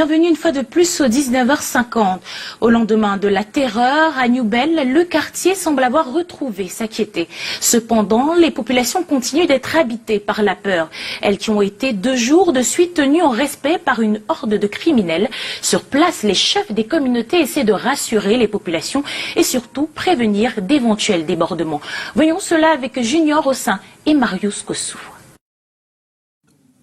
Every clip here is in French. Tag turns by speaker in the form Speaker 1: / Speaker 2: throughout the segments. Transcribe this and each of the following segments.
Speaker 1: Bienvenue une fois de plus au 19h50. Au lendemain de la terreur à Newbel, le quartier semble avoir retrouvé sa quiété. Cependant, les populations continuent d'être habitées par la peur. Elles qui ont été 2 jours de suite tenues en respect par une horde de criminels. Sur place, les chefs des communautés essaient de rassurer les populations et surtout prévenir d'éventuels débordements. Voyons cela avec Junior Ossin et Marius Kossou.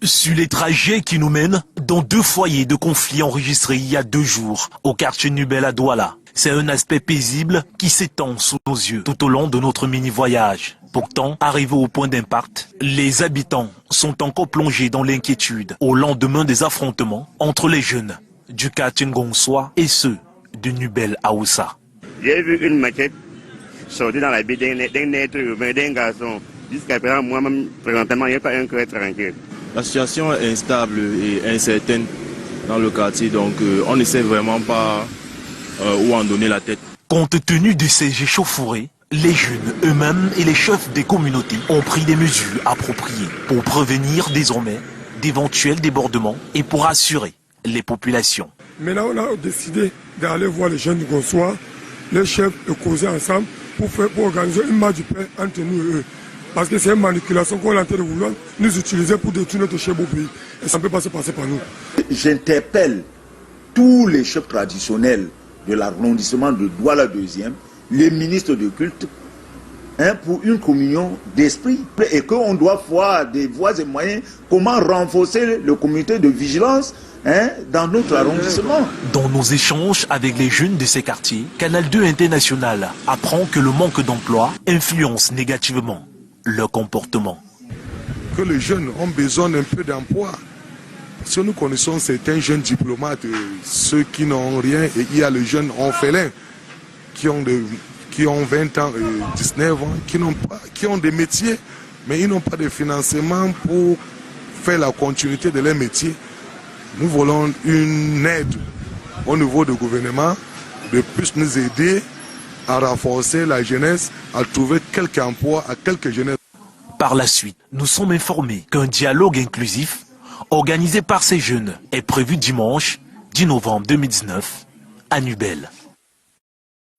Speaker 2: Sur les trajets qui nous mènent dans 2 foyers de conflit enregistrés il y a 2 jours au quartier Newbel à Douala. C'est un aspect paisible qui s'étend sous nos yeux tout au long de notre mini-voyage. Pourtant, arrivés au point d'impact, les habitants sont encore plongés dans l'inquiétude au lendemain des affrontements entre les jeunes du quartier Ngonswa et ceux de Newbel à Oussa.
Speaker 3: J'ai vu une maquette sortir dans la baie d'un être humain, d'un garçon. Jusqu'à présent, moi-même, présentement, il n'y a pas un cœur tranquille.
Speaker 4: La situation est instable et incertaine dans le quartier, donc on ne sait vraiment pas où en donner la tête.
Speaker 2: Compte tenu de ces échauffourées, les jeunes eux-mêmes et les chefs des communautés ont pris des mesures appropriées pour prévenir désormais d'éventuels débordements et pour assurer les populations.
Speaker 5: Maintenant, on a décidé d'aller voir les jeunes du Ngonswa, les chefs de causer ensemble pour organiser une marche du paix entre nous et eux. Parce que c'est une manipulation qu'on est en train de vouloir nous utiliser pour détruire notre cher beau pays. Et ça ne peut pas se passer par nous.
Speaker 6: J'interpelle tous les chefs traditionnels de l'arrondissement de Douala 2e, les ministres de culte, pour une communion d'esprit. Et qu'on doit voir des voies et moyens, comment renforcer le comité de vigilance dans notre arrondissement.
Speaker 2: Dans nos échanges avec les jeunes de ces quartiers, Canal 2 International apprend que le manque d'emploi influence négativement leur comportement.
Speaker 5: Que les jeunes ont besoin d'un peu d'emploi. Parce que nous connaissons certains jeunes diplomates, ceux qui n'ont rien, et il y a les jeunes orphelins qui ont 20 ans, 19 ans, qui ont des métiers, mais ils n'ont pas de financement pour faire la continuité de leur métier. Nous voulons une aide au niveau du gouvernement de plus nous aider à renforcer la jeunesse, à trouver quelques emplois à quelques jeunes.
Speaker 2: Par la suite, nous sommes informés qu'un dialogue inclusif organisé par ces jeunes est prévu dimanche 10 novembre 2019 à Newbel.